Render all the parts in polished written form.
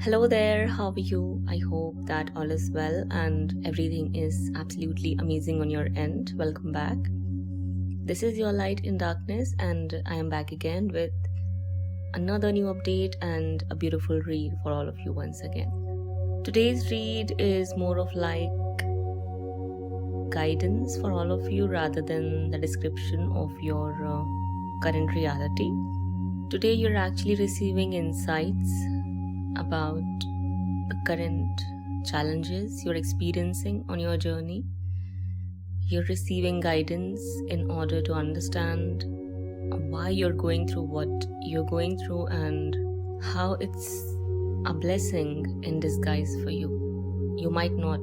Hello there, how are you? I hope that all is well and everything is absolutely amazing on your end. Welcome back. This is your light in darkness, and I am back again with another new update and a beautiful read for all of you once again. Today's read is more of like guidance for all of you rather than the description of your current reality. Today, you're actually receiving insights about the current challenges you're experiencing on your journey. You're receiving guidance in order to understand why you're going through what you're going through and how it's a blessing in disguise for you. You might not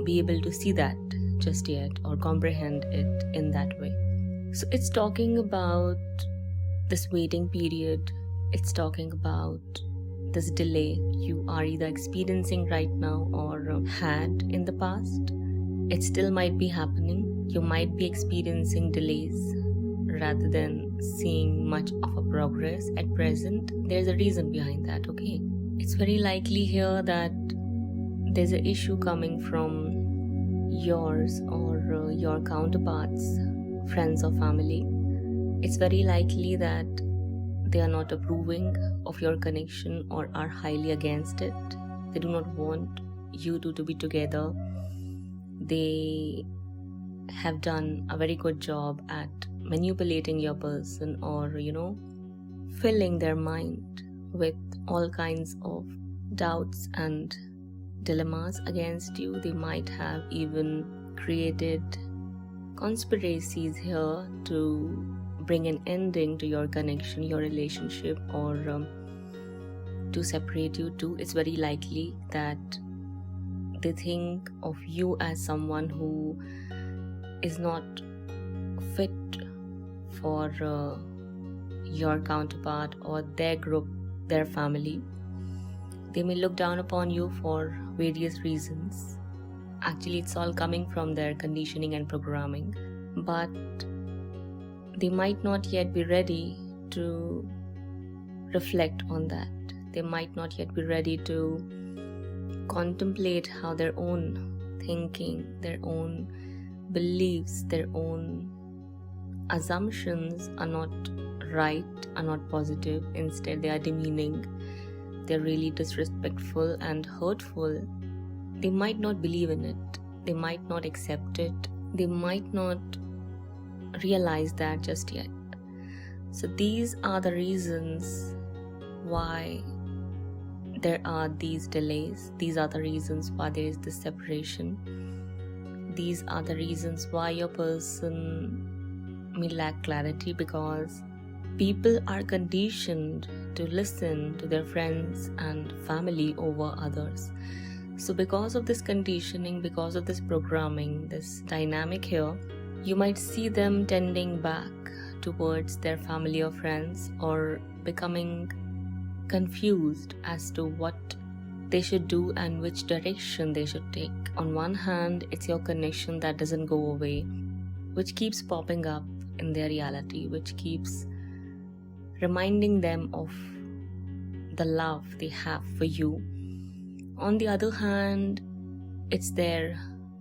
be able to see that just yet or comprehend it in that way. So it's talking about this waiting period. It's talking about this delay you are either experiencing right now or had in the past. It still might be happening. You might be experiencing delays rather than seeing much of a progress at present. There's a reason behind that, okay? It's very likely here that there's an issue coming from yours or your counterparts, friends or family. It's very likely that they are not approving of your connection or are highly against it. They do not want you two to be together. They have done a very good job at manipulating your person or, filling their mind with all kinds of doubts and dilemmas against you. They might have even created conspiracies here to bring an ending to your connection, your relationship, or to separate you two. It's very likely that they think of you as someone who is not fit for your counterpart or their group, their family. They may look down upon you for various reasons. Actually, it's all coming from their conditioning and programming, but they might not yet be ready to reflect on that. They might not yet be ready to contemplate how their own thinking, their own beliefs, their own assumptions are not right, are not positive. Instead, they are demeaning. They're really disrespectful and hurtful. They might not believe in it. They might not accept it. They might not realize that just yet. So these are the reasons why there are these delays. These are the reasons why there is this separation. These are the reasons why your person may lack clarity, because people are conditioned to listen to their friends and family over others. So because of this conditioning, because of this programming, this dynamic here, you might see them tending back towards their family or friends or becoming confused as to what they should do and which direction they should take. On one hand, it's your connection that doesn't go away, which keeps popping up in their reality, which keeps reminding them of the love they have for you. On the other hand, it's their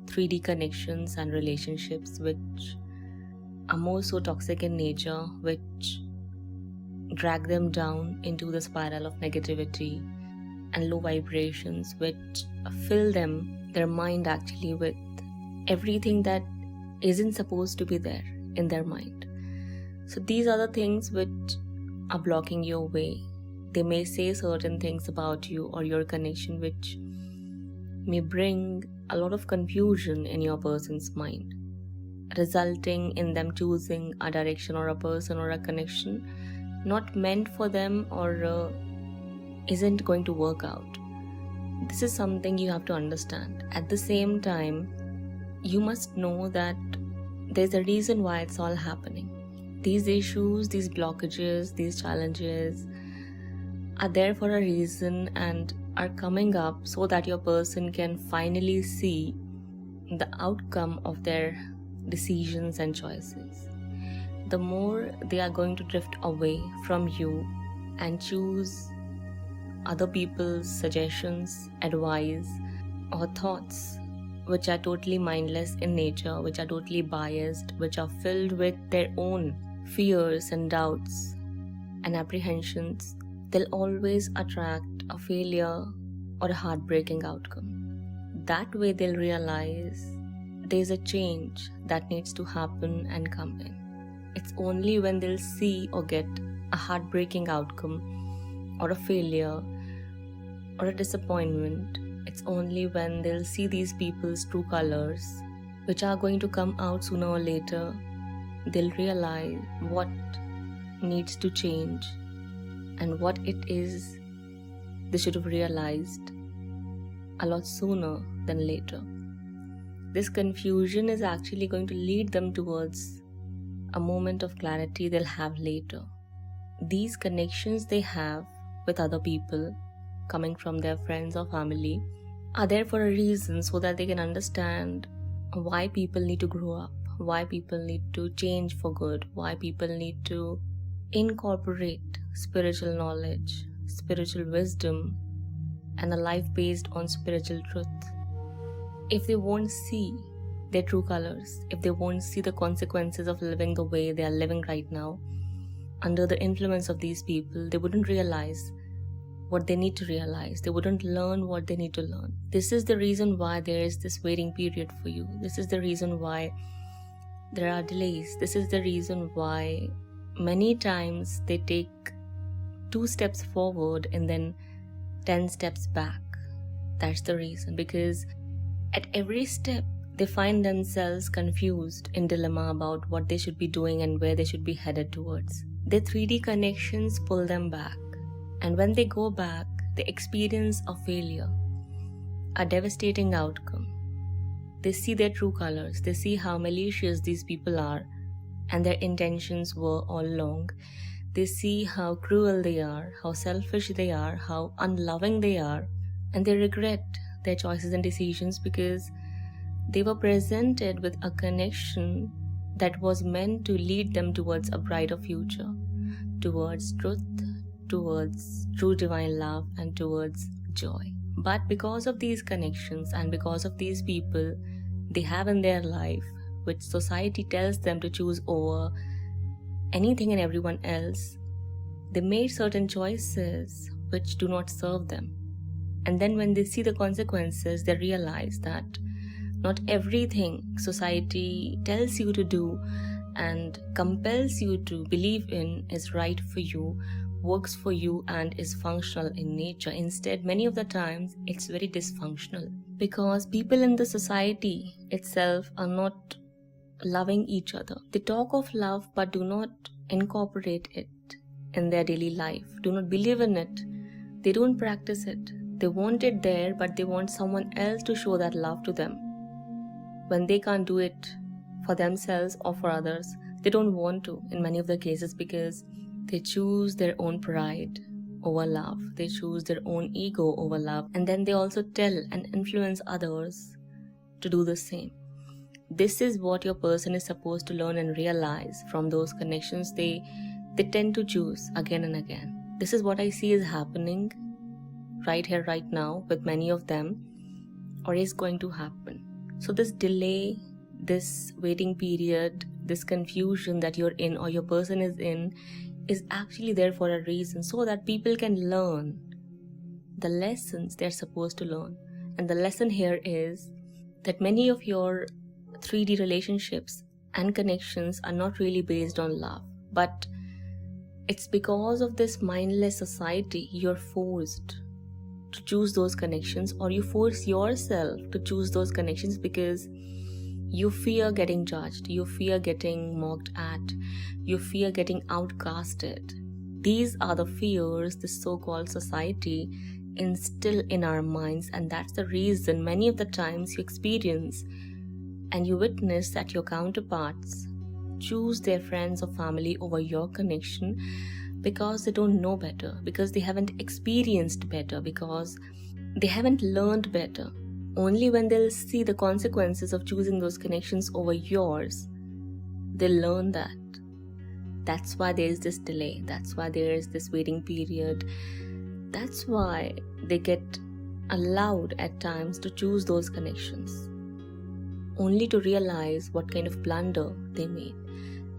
3D connections and relationships which are more so toxic in nature, which drag them down into the spiral of negativity and low vibrations, which fill their mind actually with everything that isn't supposed to be there in their mind. So these are the things which are blocking your way. They may say certain things about you or your connection which may bring a lot of confusion in your person's mind, resulting in them choosing a direction or a person or a connection not meant for them or isn't going to work out. This is something you have to understand. At the same time, you must know that there's a reason why it's all happening. These issues, these blockages, these challenges are there for a reason and are coming up so that your person can finally see the outcome of their decisions and choices. The more they are going to drift away from you and choose other people's suggestions, advice, or thoughts which are totally mindless in nature, which are totally biased, which are filled with their own fears and doubts and apprehensions, they'll always attract a failure or a heartbreaking outcome. That way they'll realize there's a change that needs to happen and come in. It's only when they'll see or get a heartbreaking outcome or a failure or a disappointment, it's only when they'll see these people's true colors, which are going to come out sooner or later, they'll realize what needs to change and what it is they should have realized a lot sooner than later. This confusion is actually going to lead them towards a moment of clarity they'll have later. These connections they have with other people, coming from their friends or family, are there for a reason, so that they can understand why people need to grow up, why people need to change for good, why people need to incorporate spiritual knowledge, spiritual wisdom, and a life based on spiritual truth. If they won't see their true colors, if they won't see the consequences of living the way they are living right now, under the influence of these people, they wouldn't realize what they need to realize. They wouldn't learn what they need to learn. This is the reason why there is this waiting period for you. This is the reason why there are delays. This is the reason why many times they take 2 steps forward and then 10 steps back. That's the reason, because at every step they find themselves confused, in dilemma about what they should be doing and where they should be headed towards. Their 3D connections pull them back, and when they go back, they experience a failure, a devastating outcome. They see their true colors. They see how malicious these people are and their intentions were all along. They see how cruel they are, how selfish they are, how unloving they are, and they regret their choices and decisions because they were presented with a connection that was meant to lead them towards a brighter future, towards truth, towards true divine love, and towards joy. But because of these connections and because of these people they have in their life, which society tells them to choose over anything and everyone else, they made certain choices which do not serve them. And then when they see the consequences, they realize that not everything society tells you to do and compels you to believe in is right for you, works for you, and is functional in nature. Instead, many of the times, it's very dysfunctional because people in the society itself are not loving each other. They talk of love but do not incorporate it in their daily life, do not believe in it, they don't practice it. They want it there, but they want someone else to show that love to them. When they can't do it for themselves or for others, they don't want to in many of the cases because they choose their own pride over love. They choose their own ego over love. And then they also tell and influence others to do the same. This is what your person is supposed to learn and realize from those connections they tend to choose again and again. This is what I see is happening right here, right now with many of them, or is going to happen. So this delay, this waiting period, this confusion that you're in or your person is in is actually there for a reason, so that people can learn the lessons they're supposed to learn. And the lesson here is that many of your 3D relationships and connections are not really based on love, but it's because of this mindless society you're forced to choose those connections, or you force yourself to choose those connections because you fear getting judged, you fear getting mocked at, you fear getting outcasted. These are the fears the so-called society instill in our minds, and that's the reason many of the times you experience and you witness that your counterparts choose their friends or family over your connection because they don't know better, because they haven't experienced better, because they haven't learned better. Only when they'll see the consequences of choosing those connections over yours, they'll learn that. That's why there is this delay. That's why there is this waiting period. That's why they get allowed at times to choose those connections, only to realize what kind of blunder they made.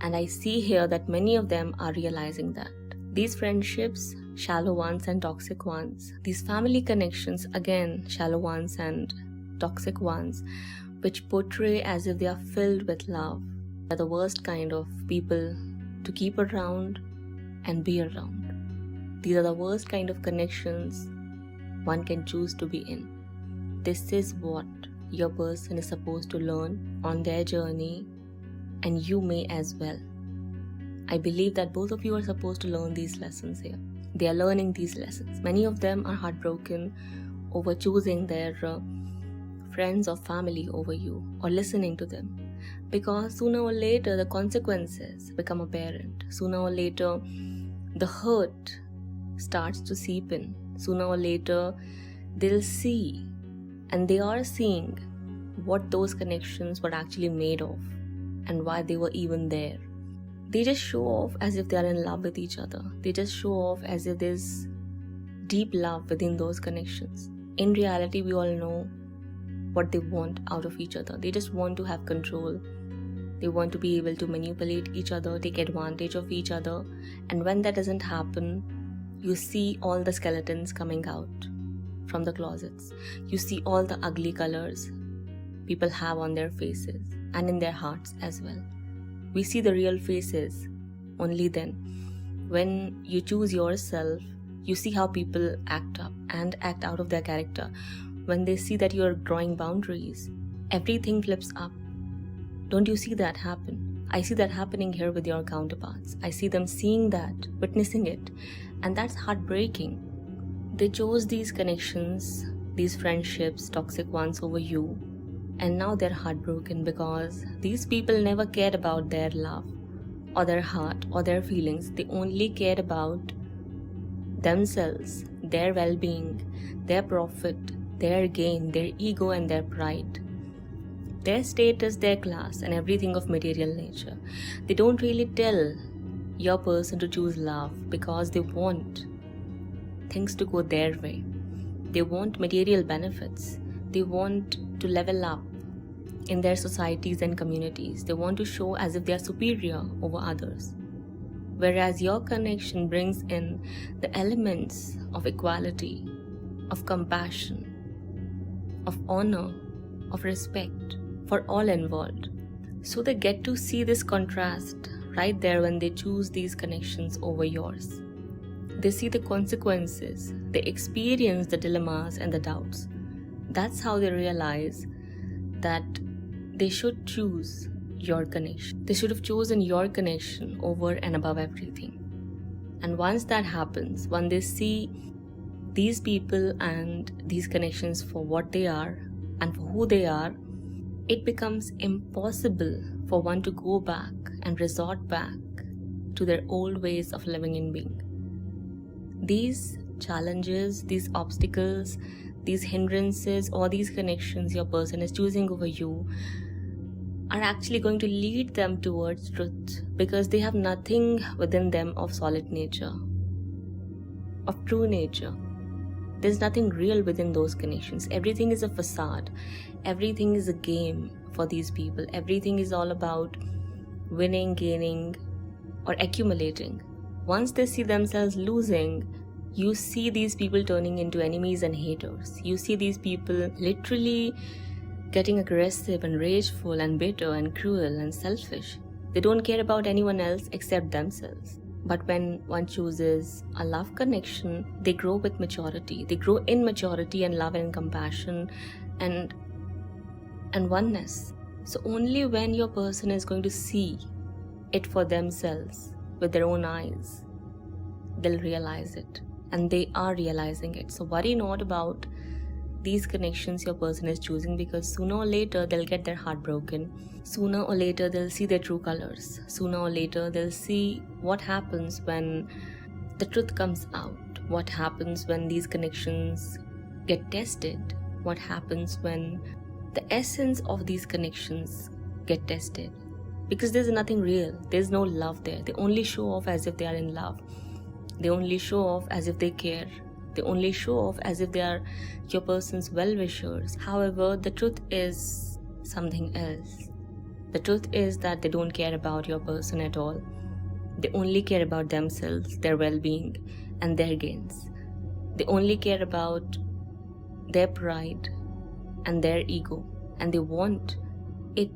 And I see here that many of them are realizing that. These friendships, shallow ones and toxic ones, these family connections, again, shallow ones and toxic ones, which portray as if they are filled with love, are the worst kind of people to keep around and be around. These are the worst kind of connections one can choose to be in. This is what your person is supposed to learn on their journey, and you may as well. I believe that both of you are supposed to learn these lessons here. They are learning these lessons. Many of them are heartbroken over choosing their friends or family over you, or listening to them, because sooner or later the consequences become apparent. Sooner or later the hurt starts to seep in. Sooner or later they'll see, and they are seeing, what those connections were actually made of and why they were even there. They just show off as if they are in love with each other. They just show off as if there's deep love within those connections. In reality, we all know what they want out of each other. They just want to have control. They want to be able to manipulate each other, take advantage of each other. And when that doesn't happen, you see all the skeletons coming out from the closets. You see all the ugly colors people have on their faces and in their hearts as well. We see the real faces only then. When you choose yourself, you see how people act up and act out of their character. When they see that you are drawing boundaries, everything flips up. Don't you see that happen? I see that happening here with your counterparts. I see them seeing that, witnessing it, and that's heartbreaking. They chose these connections, these friendships, toxic ones, over you, and now they're heartbroken because these people never cared about their love or their heart or their feelings. They only cared about themselves, their well-being, their profit, their gain, their ego and their pride, their status, their class, and everything of material nature. They don't really tell your person to choose love because they want things to go their way. They want material benefits. They want to level up in their societies and communities. They want to show as if they are superior over others. Whereas your connection brings in the elements of equality, of compassion, of honor, of respect for all involved. So they get to see this contrast right there when they choose these connections over yours. They see the consequences. They experience the dilemmas and the doubts. That's how they realize that they should choose your connection. They should have chosen your connection over and above everything. And once that happens, when they see these people and these connections for what they are and for who they are, it becomes impossible for one to go back and resort back to their old ways of living and being. These challenges, these obstacles, these hindrances, or these connections your person is choosing over you are actually going to lead them towards truth, because they have nothing within them of solid nature, of true nature. There's nothing real within those connections. Everything is a facade. Everything is a game for these people. Everything is all about winning, gaining, or accumulating. Once they see themselves losing, you see these people turning into enemies and haters. You see these people literally getting aggressive and rageful and bitter and cruel and selfish. They don't care about anyone else except themselves. But when one chooses a love connection, they grow with maturity. They grow in maturity and love and compassion and oneness. So only when your person is going to see it for themselves with their own eyes, they'll realize it. And they are realizing it. So worry not about these connections your person is choosing, because sooner or later they'll get their heart broken. Sooner or later they'll see their true colors. Sooner or later they'll see what happens when the truth comes out. What happens when these connections get tested. What happens when the essence of these connections get tested. Because there's nothing real. There's no love there. They only show off as if they are in love. They only show off as if they care. They only show off as if they are your person's well-wishers. However, the truth is something else. The truth is that they don't care about your person at all. They only care about themselves, their well-being, and their gains. They only care about their pride and their ego, and they want it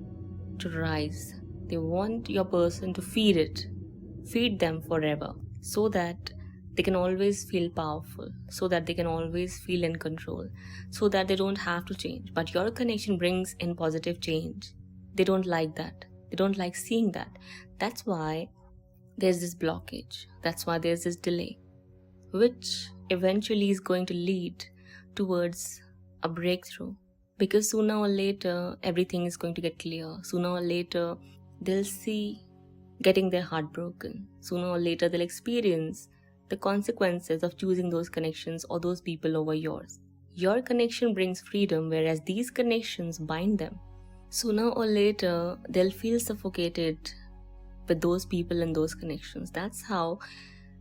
to rise. They want your person to feed them forever, so that they can always feel powerful, so that they can always feel in control, so that they don't have to change. But your connection brings in positive change. They don't like that. They don't like seeing that. That's why there's this blockage. That's why there's this delay, which eventually is going to lead towards a breakthrough. Because sooner or later, everything is going to get clear. Sooner or later, they'll see getting their heart broken. Sooner or later, they'll experience the consequences of choosing those connections or those people over yours. Your connection brings freedom, whereas these connections bind them. Sooner or later, they'll feel suffocated with those people and those connections. That's how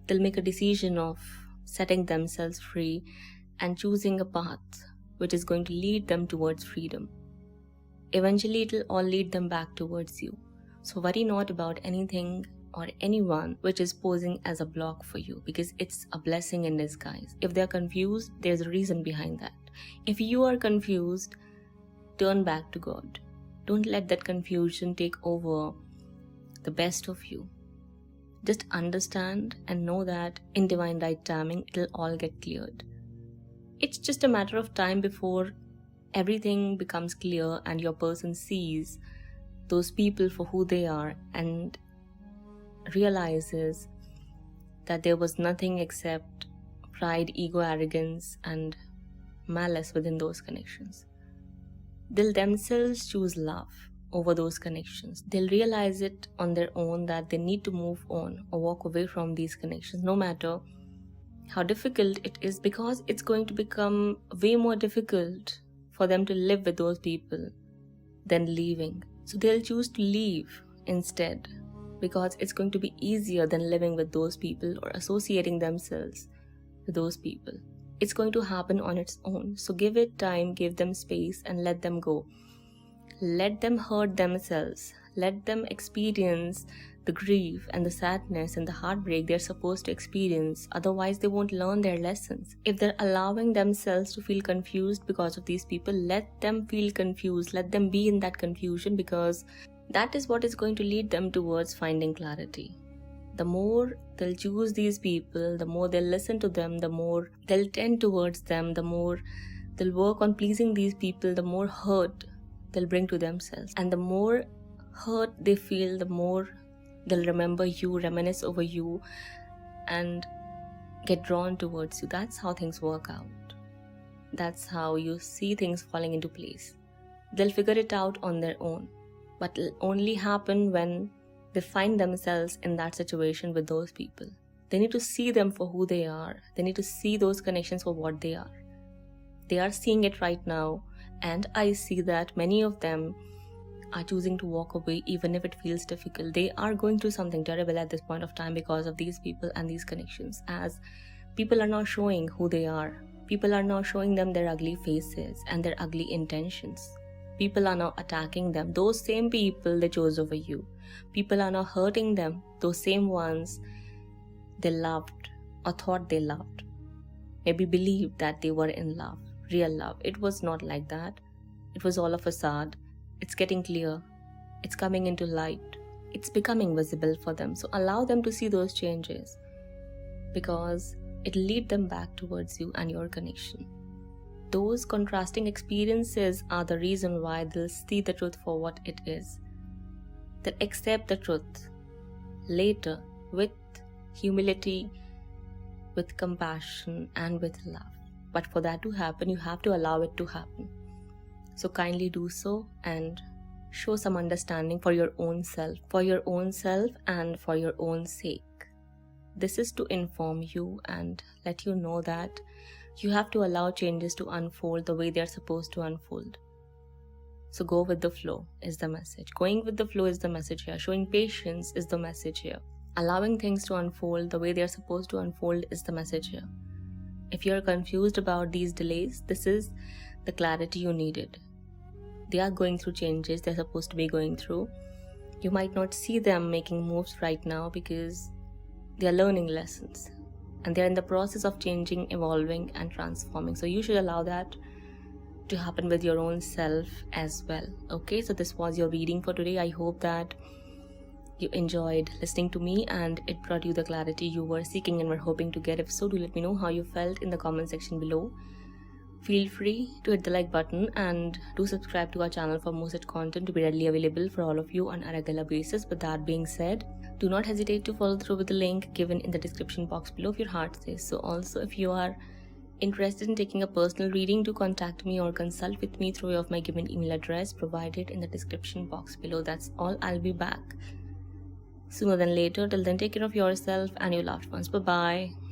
they'll make a decision of setting themselves free and choosing a path which is going to lead them towards freedom. Eventually, it'll all lead them back towards you. So worry not about anything or anyone which is posing as a block for you, because it's a blessing in disguise. If they're confused, there's a reason behind that. If you are confused, turn back to God. Don't let that confusion take over the best of you. Just understand and know that in divine right timing, it'll all get cleared. It's just a matter of time before everything becomes clear and your person sees those people for who they are and realizes that there was nothing except pride, ego, arrogance, and malice within those connections. They'll themselves choose love over those connections. They'll realize it on their own that they need to move on or walk away from these connections, no matter how difficult it is, because it's going to become way more difficult for them to live with those people than leaving. So they'll choose to leave instead, because it's going to be easier than living with those people or associating themselves with those people. It's going to happen on its own. So give it time, give them space, and let them go. Let them hurt themselves. Let them experience the grief and the sadness and the heartbreak they're supposed to experience. Otherwise, they won't learn their lessons. If they're allowing themselves to feel confused because of these people, let them feel confused. Let them be in that confusion, because that is what is going to lead them towards finding clarity. The more they'll choose these people, the more they'll listen to them, the more they'll tend towards them, the more they'll work on pleasing these people, the more hurt they'll bring to themselves. And the more hurt they feel, the more they'll remember you, reminisce over you, and get drawn towards you. That's how things work out. That's how you see things falling into place. They'll figure it out on their own, but it'll only happen when they find themselves in that situation with those people. They need to see them for who they are. They need to see those connections for what they are. They are seeing it right now, and I see that many of them are choosing to walk away even if it feels difficult. They are going through something terrible at this point of time because of these people and these connections, as people are now showing who they are. People are now showing them their ugly faces and their ugly intentions. People are now attacking them. Those same people they chose over you. People are now hurting them. Those same ones they loved or thought they loved. Maybe believed that they were in love, real love. It was not like that. It was all a facade. It's getting clear. It's coming into light. It's becoming visible for them. So allow them to see those changes, because it'll lead them back towards you and your connection. Those contrasting experiences are the reason why they'll see the truth for what it is. They'll accept the truth later with humility, with compassion, and with love. But for that to happen, you have to allow it to happen. So kindly do so and show some understanding for your own self and for your own sake. This is to inform you and let you know that you have to allow changes to unfold the way they are supposed to unfold. So go with the flow is the message. Going with the flow is the message here. Showing patience is the message here. Allowing things to unfold the way they are supposed to unfold is the message here. If you're confused about these delays, this is the clarity you needed. They are going through changes they're supposed to be going through. You might not see them making moves right now because they are learning lessons and they're in the process of changing, evolving, and transforming. So you should allow that to happen with your own self as well. Okay, so this was your reading for today. I hope that you enjoyed listening to me and it brought you the clarity you were seeking and were hoping to get. If so, do let me know how you felt in the comment section below. Feel free to hit the like button and do subscribe to our channel for more such content to be readily available for all of you on a regular basis. With that being said, do not hesitate to follow through with the link given in the description box below if your heart says so. Also, if you are interested in taking a personal reading, to contact me or consult with me through way of my given email address provided in the description box below. That's all. I'll be back sooner than later. Till then, take care of yourself and your loved ones. Bye bye.